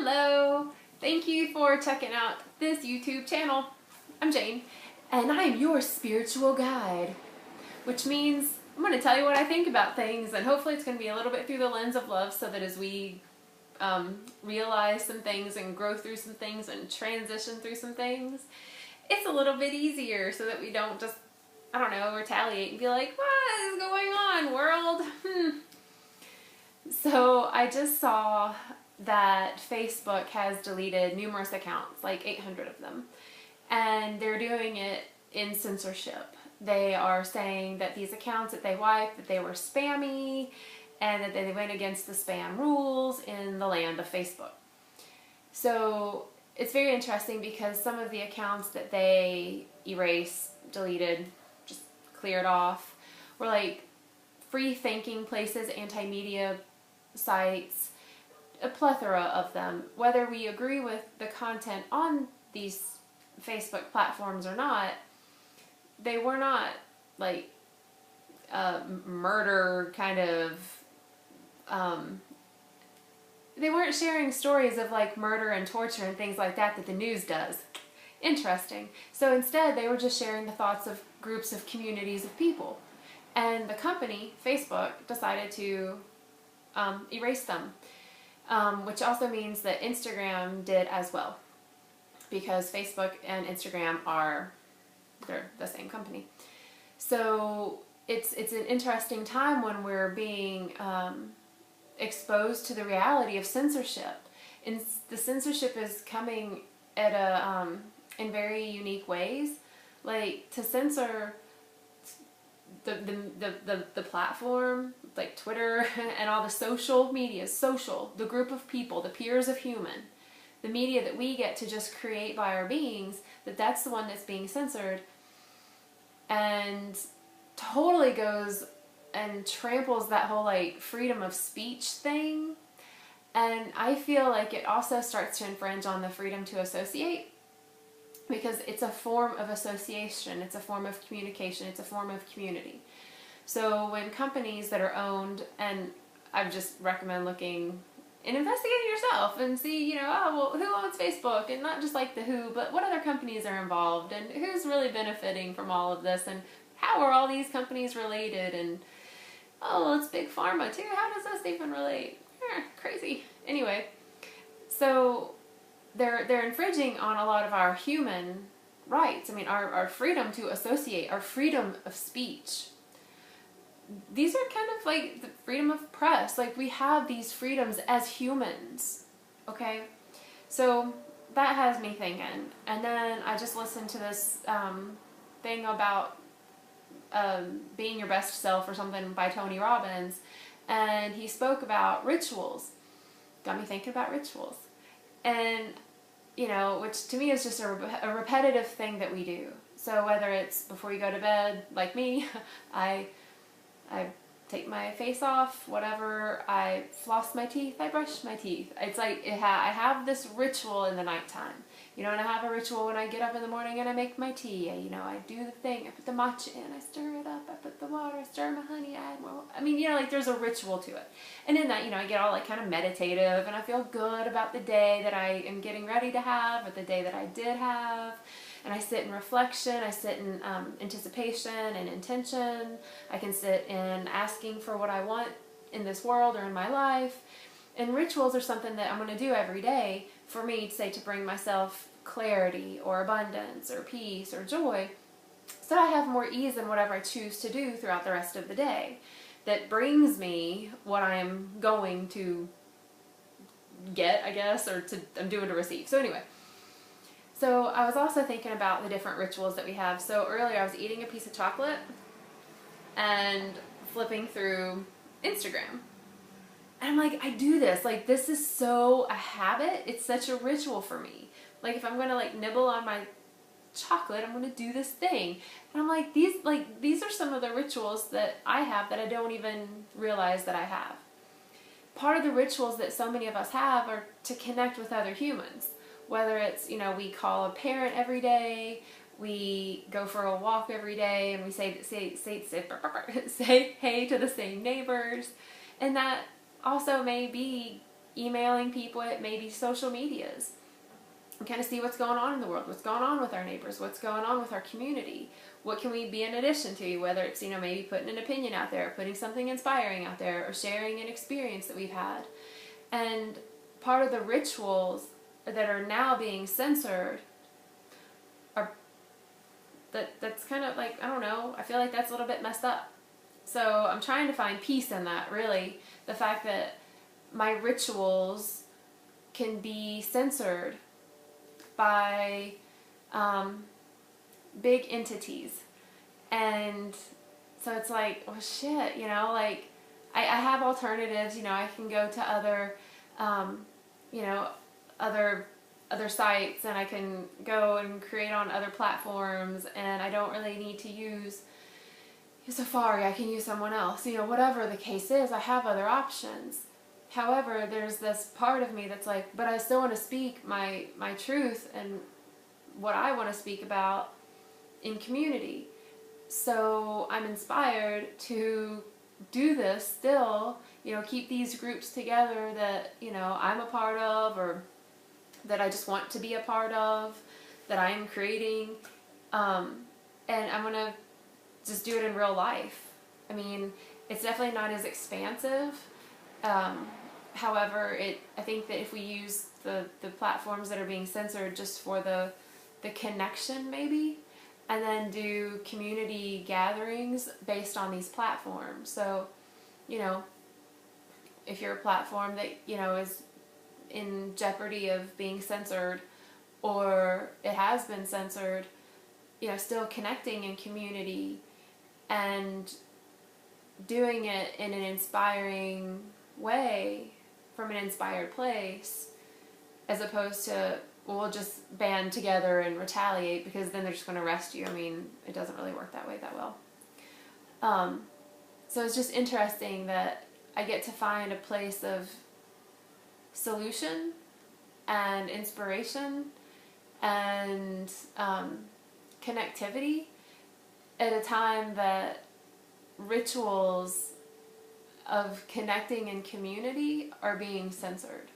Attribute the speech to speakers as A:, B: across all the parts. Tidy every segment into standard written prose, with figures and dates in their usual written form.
A: Hello! Thank you for checking out this YouTube channel. I'm Jane, and I am your spiritual guide, which means I'm going to tell you what I think about things, and hopefully it's going to be a little bit through the lens of love, so that as we realize some things and grow through some things and transition through some things, it's a little bit easier, so that we don't just, I don't know, retaliate and be like, what is going on, world? So I just saw that Facebook has deleted numerous accounts, like 800 of them, and they're doing it in censorship. They are saying that these accounts that they wiped, that they were spammy, and that they went against the spam rules in the land of Facebook. So it's very interesting because some of the accounts that they erased, deleted, just cleared off, were like free thinking places, anti-media sites, a plethora of them. Whether we agree with the content on these Facebook platforms or not, they were not like murder kind of, they weren't sharing stories of like murder and torture and things like that the news does. Interesting. So instead they were just sharing the thoughts of groups of communities of people. And the company, Facebook, decided to erase them. Which also means that Instagram did as well, because Facebook and Instagram they're the same company. So it's an interesting time when we're being exposed to the reality of censorship. And the censorship is coming at in very unique ways. Like, to censor the platform, like Twitter and all the social media, the group of people, the peers of human, the media that we get to just create by our beings, that's the one that's being censored, and totally goes and tramples that whole like freedom of speech thing. And I feel like it also starts to infringe on the freedom to associate, because it's a form of association, it's a form of communication, it's a form of community. So when companies that are owned, and I just recommend looking and investigating yourself and see, oh, well, who owns Facebook? And not just like the who, but what other companies are involved, and who's really benefiting from all of this, and how are all these companies related, and oh, it's big pharma too, how does this even relate? Crazy. Anyway, so they're infringing on a lot of our human rights. I mean, our freedom to associate, our freedom of speech. These are kind of like the freedom of press. Like, we have these freedoms as humans, okay? So that has me thinking. And then I just listened to this thing about being your best self or something by Tony Robbins, and he spoke about rituals. Got me thinking about rituals. And which to me is just a repetitive thing that we do. So whether it's before you go to bed, like me, I take my face off, whatever, I floss my teeth, I brush my teeth. It's like I have this ritual in the nighttime. And I have a ritual when I get up in the morning and I make my tea. I do the thing, I put the matcha in, I stir it up, I put the water, I stir my honey, I add more. I mean, like, there's a ritual to it. And in that, I get all like kind of meditative, and I feel good about the day that I am getting ready to have, or the day that I did have. And I sit in reflection, I sit in anticipation and intention. I can sit in asking for what I want in this world or in my life. And rituals are something that I'm going to do every day for me, to bring myself clarity or abundance or peace or joy, so I have more ease in whatever I choose to do throughout the rest of the day, that brings me what I am going to get, I guess, or I'm doing to receive. So anyway. So I was also thinking about the different rituals that we have. So earlier I was eating a piece of chocolate and flipping through Instagram. And I'm like, I do this. Like, this is so a habit. It's such a ritual for me. Like, if I'm going to like nibble on my chocolate, I'm going to do this thing. And I'm like, these are some of the rituals that I have that I don't even realize that I have. Part of the rituals that so many of us have are to connect with other humans. Whether it's, we call a parent every day, we go for a walk every day, and we say hey to the same neighbors. And that also may be emailing people, it may be social medias. And kind of see what's going on in the world, what's going on with our neighbors, what's going on with our community. What can we be in addition to, whether it's, maybe putting an opinion out there, putting something inspiring out there, or sharing an experience that we've had. And part of the rituals that are now being censored are, that's kind of like, I don't know, I feel like that's a little bit messed up. So I'm trying to find peace in that, really. The fact that my rituals can be censored by big entities. And so it's like, oh shit, like I have alternatives, I can go to other, other sites, and I can go and create on other platforms, and I don't really need to use Safari, I can use someone else, whatever the case is, I have other options. However, there's this part of me that's like, but I still want to speak my truth and what I want to speak about in community. So I'm inspired to do this still, keep these groups together that, I'm a part of, or that I just want to be a part of, that I'm creating. And I'm going to just do it in real life. I mean, it's definitely not as expansive. However, I think that if we use the platforms that are being censored just for the connection, maybe, and then do community gatherings based on these platforms. So, if you're a platform that, is in jeopardy of being censored, or it has been censored, still connecting in community and doing it in an inspiring way, from an inspired place, as opposed to, well, we'll just band together and retaliate because then they're just going to arrest you. I mean, it doesn't really work that way that well. So it's just interesting that I get to find a place of solution and inspiration and connectivity at a time that rituals of connecting in community are being censored.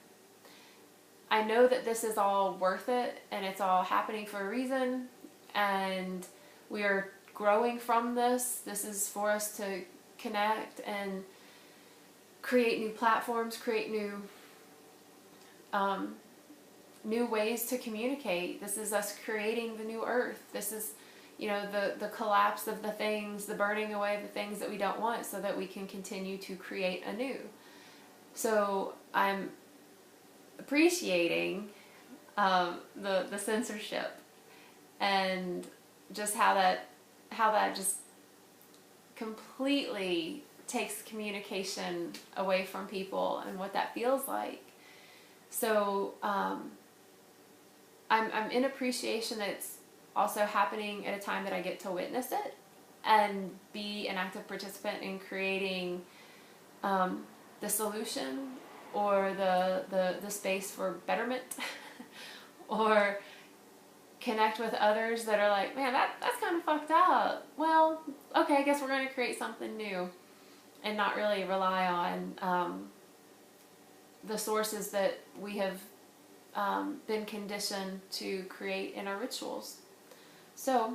A: I know that this is all worth it, and it's all happening for a reason, and we are growing from this. This is for us to connect and create new platforms, create new ways to communicate. This is us creating the new earth. This is, the collapse of the things, the burning away of the things that we don't want, so that we can continue to create anew. So I'm appreciating the censorship, and just how that just completely takes communication away from people, and what that feels like. So I'm in appreciation that it's also happening at a time that I get to witness it and be an active participant in creating the solution, or the space for betterment, or connect with others that are like, man, that's kind of fucked up. Well, okay, I guess we're going to create something new, and not really rely on the sources that we have been conditioned to create in our rituals. So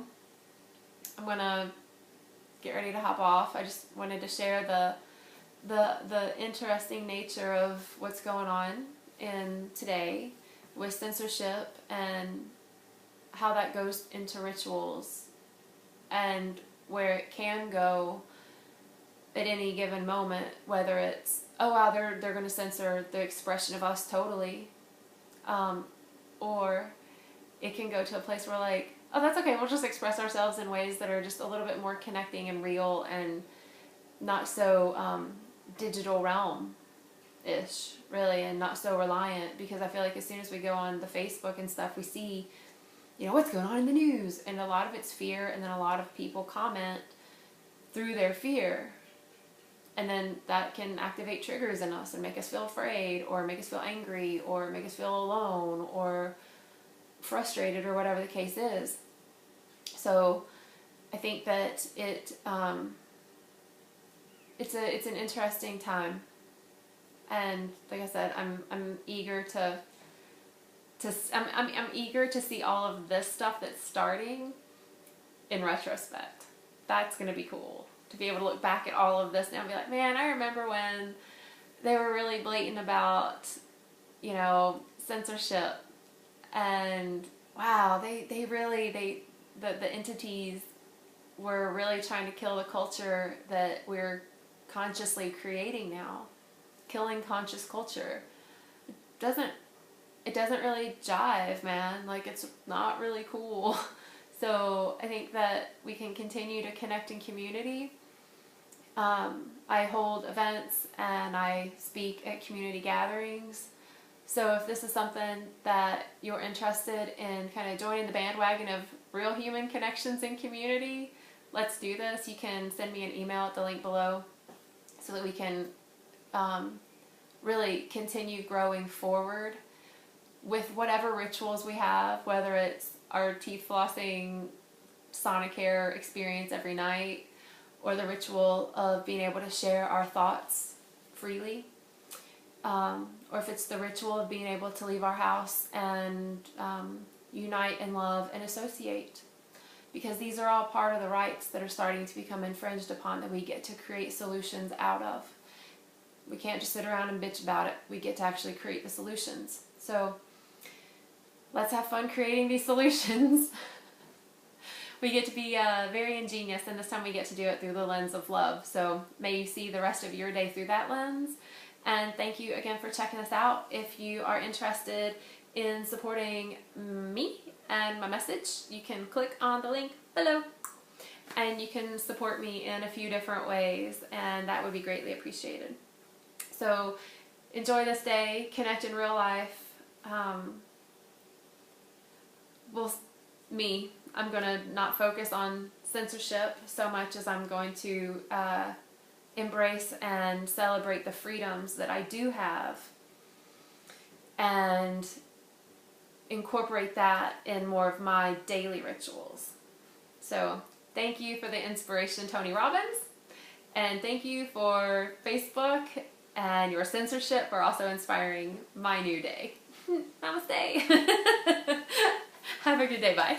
A: I'm going to get ready to hop off. I just wanted to share the interesting nature of what's going on in today with censorship, and how that goes into rituals, and where it can go at any given moment, whether it's, oh wow, they're going to censor the expression of us totally, or it can go to a place where, like, oh, that's okay, we'll just express ourselves in ways that are just a little bit more connecting and real, and not so digital realm-ish, really, and not so reliant, because I feel like as soon as we go on the Facebook and stuff, we see, what's going on in the news, and a lot of it's fear, and then a lot of people comment through their fear, and then that can activate triggers in us and make us feel afraid, or make us feel angry, or make us feel alone, or frustrated, or whatever the case is. So I think that it's an interesting time And like I said, I'm eager I'm eager to see all of this stuff that's starting in retrospect. That's gonna be cool to be able to look back at all of this now and be like, man, I remember when they were really blatant about, you know, censorship, and wow, the entities were really trying to kill the culture that we're consciously creating now, killing conscious culture. Doesn't it doesn't really jive, man. Like, it's not really cool. So I think that we can continue to connect in community. I hold events and I speak at community gatherings. So if this is something that you're interested in, kind of joining the bandwagon of real human connections in community, let's do this. You can send me an email at the link below so that we can really continue growing forward with whatever rituals we have, whether it's our teeth flossing Sonicare experience every night, or the ritual of being able to share our thoughts freely, or if it's the ritual of being able to leave our house and unite in love and associate. Because these are all part of the rights that are starting to become infringed upon, that we get to create solutions out of. We can't just sit around and bitch about it. We get to actually create the solutions. So let's have fun creating these solutions. We get to be very ingenious, and this time we get to do it through the lens of love. So may you see the rest of your day through that lens. And thank you again for checking us out. If you are interested in supporting me and my message, you can click on the link below. And you can support me in a few different ways, and that would be greatly appreciated. So enjoy this day, connect in real life. I'm going to not focus on censorship so much as I'm going to embrace and celebrate the freedoms that I do have, and incorporate that in more of my daily rituals. So thank you for the inspiration, Tony Robbins, and thank you for Facebook and your censorship for also inspiring my new day. Namaste. Have a good day. Bye.